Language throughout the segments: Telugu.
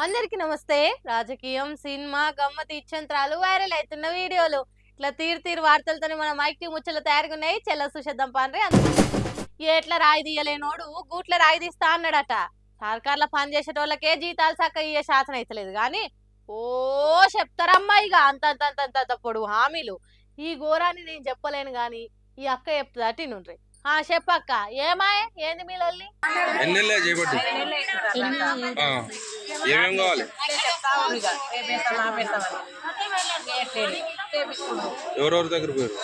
అందరికి నమస్తే. రాజకీయం, సినిమా, గమ్మతి ఇచ్చంత్రాలు, వైరల్ అవుతున్న వీడియోలు, ఇట్లా తీరు వార్తలతోనే మన మైక్ ముచ్చలు తయారుగున్నాయి. చెల్ల సుషద్దం పాండ్రి ఎట్లా రాయి తీయలేనోడు గూట్ల రాయి తీస్తా అన్నాడట. సర్కార్ల పని చేసేటోళ్ళకే జీతాలు చక్క ఇయ్యే శాసనం అయితలేదు కానీ ఓ చెప్తారమ్మా ఇక అంత పొడుగు హామీలు. ఈ ఘోరాన్ని నేను చెప్పలేను గాని ఈ అక్క చెప్తుందట నుండ్రి. చెప్పక్క ఏమాయే ఏంది మీ లొల్లి? ఎవరెవరి దగ్గర పోయారు?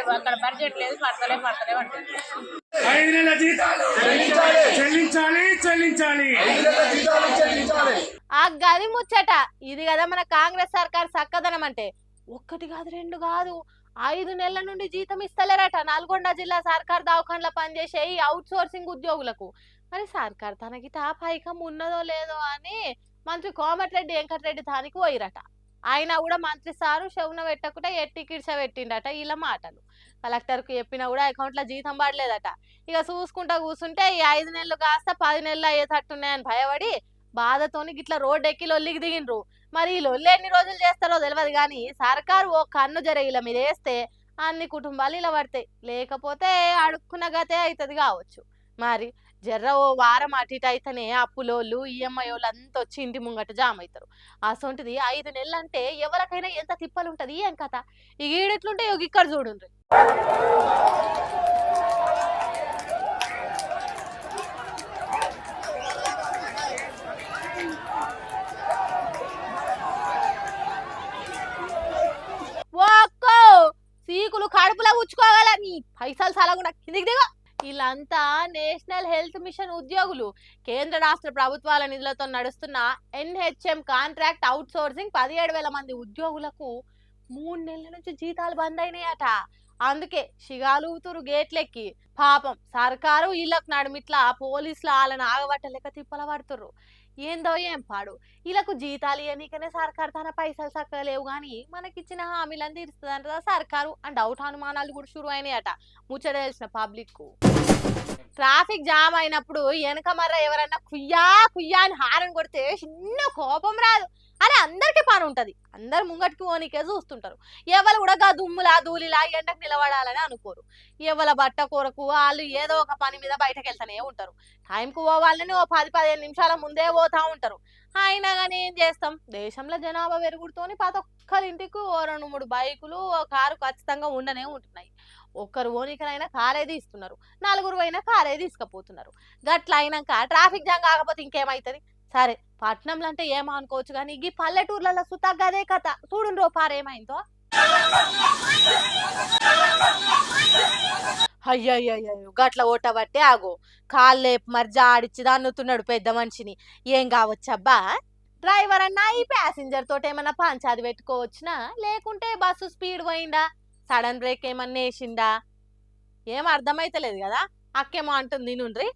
అక్కడ బడ్జెట్ లేదు, పడతలే ఆ గది ముచ్చట ఇది కదా మన కాంగ్రెస్ సర్కార్ చక్కదనం అంటే. ఒక్కటి కాదు, రెండు కాదు, 5 నెలల నుండి జీతం ఇస్తలేరట నల్గొండ జిల్లా సర్కార్ దవాఖాన్లో పనిచేసే ఈ అవుట్ సోర్సింగ్ ఉద్యోగులకు. మరి సర్కార్ తనకి పైకం ఉన్నదో లేదో అని మంత్రి కోమటిరెడ్డి వెంకటరెడ్డి దానికి పోయిరట. ఆయన కూడా మంత్రి సారు చెవున పెట్టకుండా ఎట్టి కిడ్స పెట్టిండట. ఇలా మాటలు కలెక్టర్కు చెప్పినా కూడా అకౌంట్లో జీతం పడలేదట. ఇక చూసుకుంటా కూర్చుంటే ఈ 5 నెలలు కాస్త 10 నెలలు అయ్యేటట్టున్నాయని భయపడి బాధతోని గిట్లా రోడ్డు ఎక్కి లొల్లికి దిగిండ్రు. మరి ఈ లొల్లి ఎన్ని రోజులు చేస్తారో తెలియదు కానీ సర్కారు ఓ కన్ను ఇలా మీద వేస్తే అన్ని కుటుంబాలు ఇలా పడతాయి. లేకపోతే అడుక్కున్న గతే అవుతుంది కావచ్చు. మరి జర్ర ఓ వారం అటు ఇటు అయితేనే అప్పులోళ్ళు ఈఎంఐ వాళ్ళు అంతా వచ్చి ఇంటి ముంగట జామ్ అవుతారు. అసొంటిది 5 నెలలు అంటే ఎవరికైనా ఎంత తిప్పలు ఉంటుంది ఏం కథ. ఈ ఈడెట్లుంటే ఇక్కడ చూడుండ్రి. సీకులు కడుపులో గుచ్చుకోగల నీ పైసలు సలగుండా కిందికి దిగో. వీళ్ళంతా నేషనల్ హెల్త్ మిషన్ ఉద్యోగులు. కేంద్ర రాష్ట్ర ప్రభుత్వాల నిధులతో నడుస్తున్న NHM కాంట్రాక్ట్ అవుట్ సోర్సింగ్ 17,000 మంది ఉద్యోగులకు 3 నెలల నుంచి జీతాలు బంద్ అయినాయట. అందుకే షిగాలుతురు గేట్లెక్కి. పాపం సర్కారు వీళ్ళకు నడుమిట్లా పోలీసులు వాళ్ళని ఆగబట్టలేక తిప్పల పడుతుర్రు. ఏందో ఏం పాడు వీళ్ళకు జీతాలు ఇవ్వనీకనే సర్కారు తన పైసలు చక్కలేవు కానీ మనకిచ్చిన హామీలను తీరుస్తుందంట సర్కారు అని డౌట్ అనుమానాలు కూడా షురు అయినాయట. ముచ్చట తెలిసిన పబ్లిక్ కు ట్రాఫిక్ జామ్ అయినప్పుడు వెనక మర్ర ఎవరన్నా కుయ్యా అని హారన్ కొడితే చిన్న కోపం రాదు అని అందరికీ పని ఉంటది. అందరు ముంగటికి ఓనికే చూస్తుంటారు. ఎవరు కూడా దుమ్ములా ధూళిలా ఎండకు నిలబడాలని అనుకోరు. ఎవరి బట్ట కొరకు వాళ్ళు ఏదో ఒక పని మీద బయటకు వెళ్తానే ఉంటారు. టైంకు పోవాలని ఓ 10-15 నిమిషాల ముందే పోతా ఉంటారు. అయినా కానీ ఏం చేస్తాం, దేశంలో జనాభా పెరుగుతూనే ప్రతి ఒక్కరింటికి ఓ 2-3 బైకులు ఓ కారు ఖచ్చితంగా ఉండనే ఉంటున్నాయి. ఒక్కరు ఓనికనైనా కారే తీస్తున్నారు, 4 అయినా కారే తీసుకుపోతున్నారు. గట్ల అయినాక ట్రాఫిక్ జామ్ కాకపోతే ఇంకేమైతుంది? సరే పట్నంలో అంటే ఏమో అనుకోవచ్చు కానీ ఈ పల్లెటూర్లలో సుతాగా అదే కథ. చూడుండ్రో పారేమైందో. అయ్యయ్యో గట్ల ఓటబట్టే ఆగో కాళ్ళేపు మరి జాడిచ్చి దన్నుతున్నాడు పెద్ద మనిషిని. ఏం కావచ్చబ్బా? డ్రైవర్ అన్నా ఈ ప్యాసింజర్ తోటి ఏమన్నా పంచాది పెట్టుకోవచ్చునా? లేకుంటే బస్సు స్పీడ్ పోయిందా, సడన్ బ్రేక్ ఏమన్నా వేసిందా? ఏం అర్థమైతలేదు కదా. అక్కేమో అంటుంది నుండ్రి.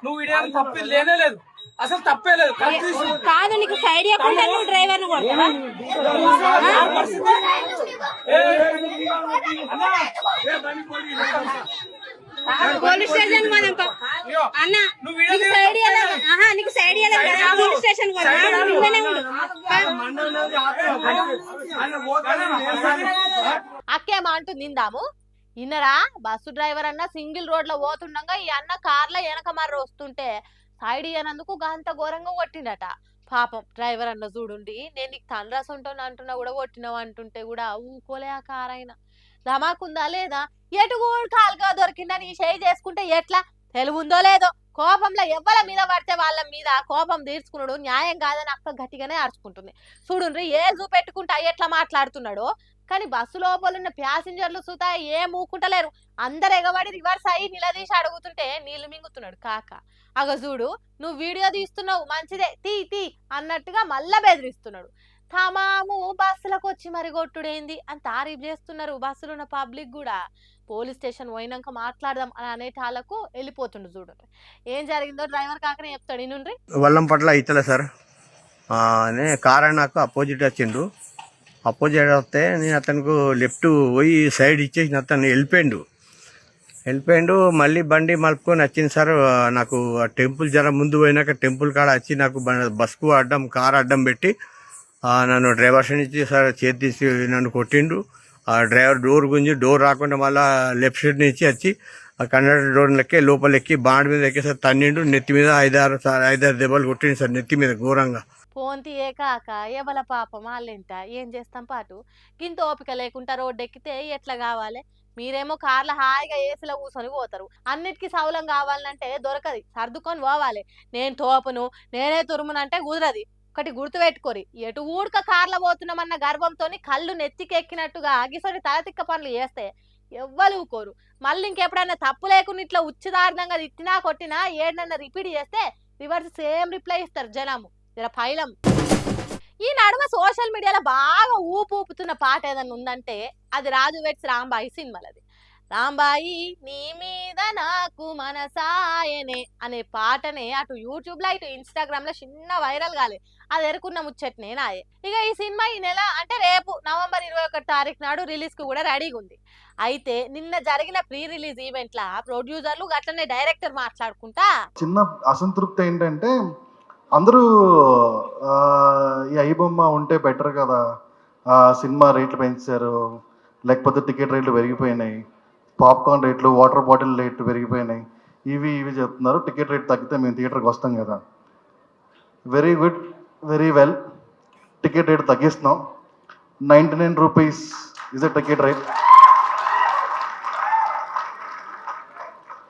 నువ్వు వీడియో తప్పి లేనే లేదు, అసలు తప్పే లేదు. కాదు నీకు సైడ్ ఇవ్వకుండా నువ్వు డ్రైవర్ పోలీస్ స్టేషన్ అన్న నీకు సైడ్ నీకు సైడ్ పోలీస్ స్టేషన్ అక్కేమో అంటుంది నిందాము. ఇన్నరా బస్సు డ్రైవర్ అన్న సింగిల్ రోడ్ లో పోతుండగా ఈ అన్న కార్లో వెనక మర్ర వస్తుంటే సైడ్ ఇయ్యనందుకు గంత ఘోరంగా కొట్టిండట. పాపం డ్రైవర్ అన్న చూడుండి, నేను నీకు తండ్రాసు ఉంటాను అంటున్నా కూడా కొట్టినావు అంటుంటే కూడా ఊకోలే ఆ కారైనా. ధమాకుందా లేదా? ఎటు కాలుగా దొరికిందని ఈ చేయి చేసుకుంటే ఎట్లా? తెలివుందో లేదో కోపంలో ఎవ్వల మీద పడితే వాళ్ళ మీద కోపం తీర్చుకున్నాడు న్యాయం కాదని అక్క గట్టిగానే అరుచుకుంటుంది. చూడుండ్రి ఏ చూపెట్టుకుంటా ఎట్లా మాట్లాడుతున్నాడో. కానీ బస్సు లోపల ఉన్న ప్యాసింజర్లు సుతా ఏం ఊకుంటలేరు. అందరు ఎగబడి రివర్స్ అయ్యి నిలదీసి అడుగుతుంటే నీళ్లు మింగుతున్నాడు కాక. అగ చూడు నువ్వు వీడియో తీస్తున్నావు మంచిదే తీ అన్నట్టుగా మళ్ళా బెదిరిస్తున్నాడు. తమాము బస్సులకు వచ్చి మరి కొట్టుడేంది అని తారీఫ్ చేస్తున్నారు బస్సులో ఉన్న పబ్లిక్ కూడా. పోలీస్ స్టేషన్ పోయినాక మాట్లాడదాం అని అనేటాళ్ళకు వెళ్ళిపోతుండు. చూడండి ఏం జరిగిందో డ్రైవర్ కాకనే చెప్తాడు. ఇనుండ్రి. వల్లం పట్ల ఇతలే సార్ కార్ నాకు అపోజిట్ వచ్చిండు. అపోజిట్ వస్తే నేను అతనికి లెఫ్ట్ పోయి సైడ్ ఇచ్చేసి అతను వెళ్ళిపోయిండు. మళ్ళీ బండి మలుపుకొని వచ్చింది సార్. నాకు ఆ టెంపుల్ జర ముందు పోయినాక టెంపుల్ కాడ వచ్చి నాకు బస్కు అడ్డం కార్ అడ్డం పెట్టి నన్ను డ్రైవర్ సైడ్ నుంచి సార్ చేతి తీసి నన్ను కొట్టిండు. ఆ డ్రైవర్ డోర్ గుంజి డోర్ రాకుండా మళ్ళీ లెఫ్ట్ సైడ్ నుంచి వచ్చి ఆ కండక్టర్ డోర్ లెక్కి లోపల ఎక్కి బాండ్ మీద ఎక్కి సార్ తన్నిండు. నెత్తి మీద 5-6 దెబ్బలు కొట్టిండు సార్ నెత్తి మీద ఘోరంగా. పోంతి ఏ కాక ఎవల పాపం వాళ్ళెంట ఏం చేస్తాం పాటు. గింత ఓపిక లేకుండా రోడ్డు ఎక్కితే ఎట్లా కావాలి. మీరేమో కార్ల హాయిగా ఏసీలో కూర్చొని పోతారు. అన్నిటికీ సౌలం కావాలంటే దొరకది, సర్దుకొని పోవాలి. నేను తోపును నేనే తురుమునంటే కుదరది. ఒకటి గుర్తు పెట్టుకోరి, ఎటు ఊడక కార్ల పోతున్నామన్న గర్వంతో కళ్ళు నెత్తికెక్కినట్టుగా గిసోని తలతిక్క పనులు చేస్తే ఎవ్వరు ఊకోరు. మళ్ళీ ఇంకెప్పుడైనా తప్పు లేకుండా ఇట్లా ఉచ్చిదారుణంగా తిట్టినా కొట్టినా ఏడన్నా రిపీట్ చేస్తే రివర్స్ సేమ్ రిప్లై ఇస్తారు జనము. జర ఫైలం. ఈ నడుమ సోషల్ మీడియాలో బాగా ఊపుతున్న పాట ఏదన్నా ఉందంటే అది రాజు వెడ్స్ రాంబాయి సినిమాలది. రాంబాయి నీ మీద నాకు మనసాయనే అనే పాటనే అటు యూట్యూబ్ లో ఇటు ఇన్స్టాగ్రామ్ లో చిన్న వైరల్ కాలే. అది ఎరుకున్న ముచ్చట్నే నాయే. ఇక ఈ సినిమా ఈ నెల అంటే రేపు నవంబర్ 21 తారీఖు నాడు రిలీజ్ కు కూడా రెడీగా ఉంది. అయితే నిన్న జరిగిన ప్రీ రిలీజ్ ఈవెంట్ లా ప్రొడ్యూసర్లు అట్లనే డైరెక్టర్ మాట్లాడుకుంటా చిన్న అసంతృప్తి ఏంటంటే అందరూ ఈ ఐబొమ్మ ఉంటే బెటర్ కదా, సినిమా రేట్లు పెంచారు, లేకపోతే టికెట్ రేట్లు పెరిగిపోయినాయి, పాప్కార్న్ రేట్లు వాటర్ బాటిల్ రేట్లు పెరిగిపోయినాయి, ఇవి చెప్తున్నారు. టికెట్ రేట్ తగ్గితే మేము థియేటర్కి వస్తాం కదా. Very good, very well. Ticket rate తగ్గిస్తున్నాం. 99 rupees is the ticket rate.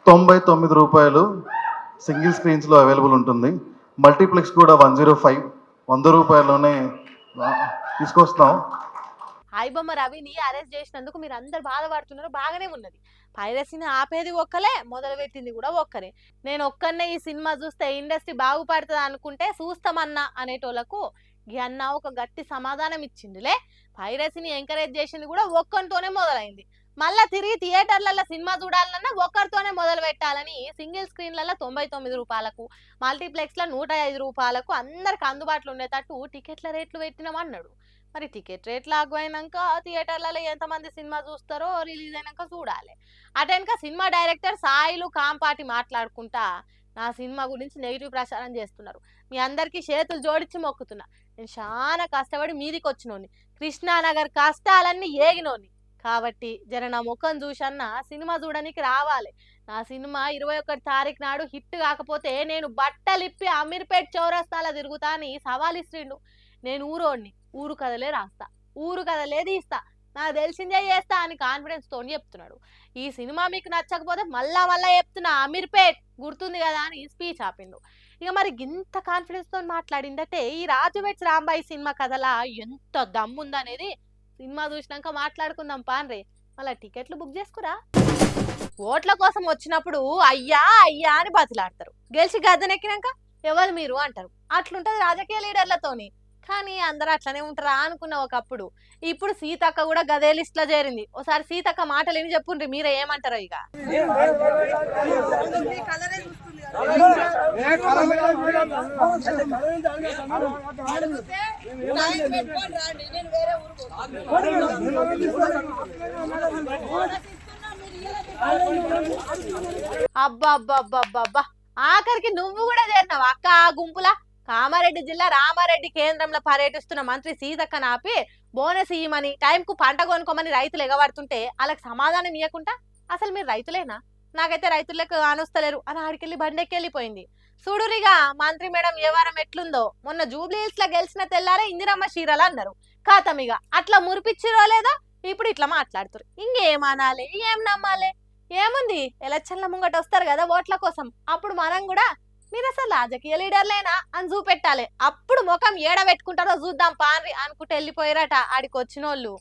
99 రూపాయలు సింగిల్ స్క్రీన్స్లో అవైలబుల్ ఉంటుంది. మల్టీప్లెక్స్ కూడా 105 100 రూపాయల్లోనే తీసుకొస్తున్నాం. ఐబొమ్మ రవిని అరెస్ట్ చేసినందుకు మీరు అందరు బాధపడుతున్నారు, బాగానే ఉన్నది. పైరసీని ఆపేది ఒక్కలే, మొదలు పెట్టింది కూడా ఒక్కరే. నేను ఒక్కనే ఈ సినిమా చూస్తే ఇండస్ట్రీ బాగుపడుతుంది అనుకుంటే చూస్తామన్నా అనేటోళ్లకు ఈ అన్న ఒక గట్టి సమాధానం ఇచ్చిందిలే. పైరసీని ఎంకరేజ్ చేసింది కూడా ఒక్కరితోనే మొదలైంది. మళ్ళా తిరిగి థియేటర్లలో సినిమా చూడాలన్నా ఒక్కరితోనే మొదలు పెట్టాలని సింగిల్ స్క్రీన్లలో 99 రూపాయలకు, మల్టీప్లెక్స్ లో 105 రూపాయలకు అందరికి అందుబాటులో ఉండేటట్టు టికెట్ల రేట్లు పెట్టినామన్నాడు. మరి టికెట్ రేట్లు ఆగిపోయినాక థియేటర్లలో ఎంతమంది సినిమా చూస్తారో రిలీజ్ అయినాక చూడాలి. అటెనక సినిమా డైరెక్టర్ సాయిలు కాంపాటి మాట్లాడుకుంటా నా సినిమా గురించి నెగిటివ్ ప్రచారం చేస్తున్నారు. మీ అందరికీ చేతులు జోడించి మొక్కుతున్నా. నేను చాలా కష్టపడి మీదికి వచ్చినోని, కృష్ణానగర్ కష్టాలన్నీ ఏగినోని. కాబట్టి జర నా ముఖం చూసన్నా సినిమా చూడడానికి రావాలి. నా సినిమా 21 తారీఖు నాడు హిట్ కాకపోతే నేను బట్టలిప్పి అమీర్పేట్ చౌరస్తాల తిరుగుతా అని సవాల్ ఇస్తుండు. నేను ఊరోడిని, ఊరు కథలే రాస్తా, ఊరు కథలే తీస్తా, నాకు తెలిసిందే చేస్తా అని కాన్ఫిడెన్స్ తోని చెప్తున్నాడు. ఈ సినిమా మీకు నచ్చకపోతే మళ్ళా చెప్తున్నా, అమీర్పేట్ గుర్తుంది కదా అని స్పీచ్ ఆపిండు. ఇక మరి ఇంత కాన్ఫిడెన్స్ తో మాట్లాడిందంటే ఈ రాజు వెడ్స్ రాంబాయి సినిమా కథలా ఎంత దమ్ముందనేది సినిమా చూసినాక మాట్లాడుకుందాం పాన్రే. మళ్ళీ టికెట్లు బుక్ చేసుకురా. ఓట్ల కోసం వచ్చినప్పుడు అయ్యా అయ్యా అని బతిలాడతారు, గెలిచి గద్దెనెక్కినాక ఎవరు మీరు అంటారు. అట్లుంటది రాజకీయ లీడర్లతోని. కానీ అందరూ అట్లనే ఉంటారా అనుకున్న ఒకప్పుడు. ఇప్పుడు సీతక్క కూడా గదే లిస్ట్ లో చేరింది. ఒకసారి సీతక్క మాటలు ఏమి చెప్పుండ్రి, మీరే ఏమంటారో. ఇక అబ్బా ఆఖరికి నువ్వు కూడా చేరినావు అక్క ఆ గుంపులా. కామారెడ్డి జిల్లా రామారెడ్డి కేంద్రంలో పర్యటిస్తున్న మంత్రి సీతక్క నాపి బోనస్ ఇయ్యమని, టైంకు పంట కొనుక్కోమని రైతులు ఎగబడుతుంటే వాళ్ళకి సమాధానం ఇవ్వకుండా అసలు మీరు రైతులేనా, నాకైతే రైతులకు కానొస్తలేరు అని ఆడికెళ్ళి బండెక్కెళ్ళిపోయింది. చూడురిగా మంత్రి మేడం వ్యవహారం ఎట్లుందో. మొన్న జూబ్లీ హిల్స్ లో గెలిచిన తెల్లారే ఇందిరమ్మ చీరలు అన్నారు. ఖాతమిగా అట్లా మురిపిచ్చిరో లేదో ఇప్పుడు ఇట్లా మాట్లాడుతారు. ఇంకేమనాలి, ఏం నమ్మాలి? ఏముంది, ఎలక్షన్ల ముంగట వస్తారు కదా ఓట్ల కోసం, అప్పుడు మనం కూడా మీరు అసలు రాజకీయ లీడర్లేనా అని చూపెట్టాలి. అప్పుడు ముఖం ఏడ పెట్టుకుంటారో చూద్దాం పాన్రి అనుకుంటే వెళ్ళిపోయారట ఆడికి వచ్చిన వాళ్ళు.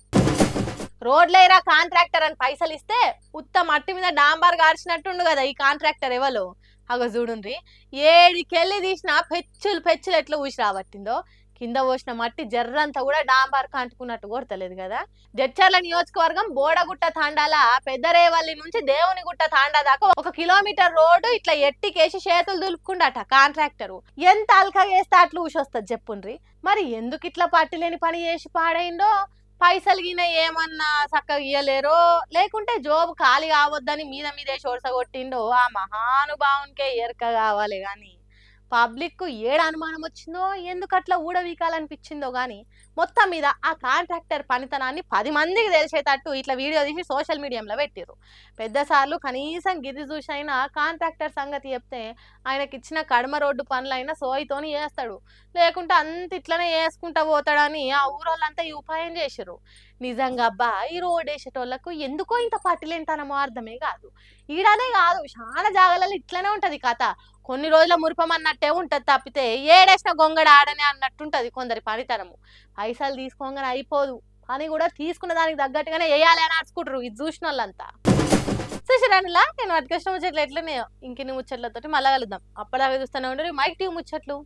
రోడ్లేరా కాంట్రాక్టర్ అని పైసలు ఇస్తే ఉత్త మట్టి మీద డాంబార్ గార్చినట్టుండు కదా ఈ కాంట్రాక్టర్ ఎవరు. అగో చూడుండ్రి, ఏడికెళ్ళి తీసినా పెచ్చులు ఎట్లా ఊసి రాబట్టిందో. కింద పోసిన మట్టి జర్రంతా కూడా డాంబార్ అంటుకున్నట్టు కొడతలేదు కదా. జడ్చర్ల నియోజకవర్గం బోడగుట్ట తాండాల పెద్దరేవల్లి నుంచి దేవునిగుట్ట తాండా దాకా 1 కిలోమీటర్ రోడ్డు ఇట్లా ఎట్టికేసి చేతులు దులుపుకుండట కాంట్రాక్టరు. ఎంత అల్కా వేస్తే అట్లా ఊసొస్తుంది చెప్పుండ్రి. మరి ఎందుకు ఇట్లా పట్టి లేని పని చేసి పాడైందో, పైసలు గిన ఏమన్నా చక్కగా ఇయ్యలేరో, లేకుంటే జోబు ఖాళీ కావద్దని మీద మీదే కొట్టిండో ఆ మహానుభావునికే ఎరక కావాలి గాని పబ్లిక్ ఏడ అనుమానం వచ్చిందో, ఎందుకు అట్లా ఊడవీకాలనిపించిందో గాని మొత్తం మీద ఆ కాంట్రాక్టర్ పనితనాన్ని 10 మందికి తెలిసేటట్టు ఇట్లా వీడియో తీసి సోషల్ మీడియాలో పెట్టిర్రు. పెద్దసార్లు కనీసం గిది చూసైనా కాంట్రాక్టర్ సంగతి చెప్తే ఆయనకి ఇచ్చిన కడమ రోడ్డు పనులైనా సోయితోని చేస్తాడు, లేకుంటే అంత ఇట్లనే వేసుకుంటా పోతాడని ఆ ఊరోళ్ళంతా ఈ ఉపాయం చేసిర్రు. నిజంగా అబ్బా ఈ రోడ్ వేసేటోళ్లకు ఎందుకో ఇంత పట్టిలేంతనమో అర్థమే కాదు. ఈడనే కాదు చాలా జాగాలలో ఇట్లనే ఉంటది కథ. కొన్ని రోజుల మురిపమన్నట్టే ఉంటది తప్పితే ఏడేసిన గొంగడ ఆడనే అన్నట్టుంటది కొందరి పనితనము. పైసలు తీసుకోగానే అయిపోదు, పని కూడా తీసుకున్న దానికి తగ్గట్టుగానే వేయాలి అని అడుచుకుంటారు ఇది చూసిన వాళ్ళంతా. చూసిరానిలా నేను అటుకృష్ణ ముచ్చట్లు ఎట్లనే ఇంకిన్ని ముచ్చట్లతోటి మళ్ళా కలుద్దాం. అప్పటిదాకా చూస్తూనే ఉండరు మైక్ టీవీ ముచ్చట్లు.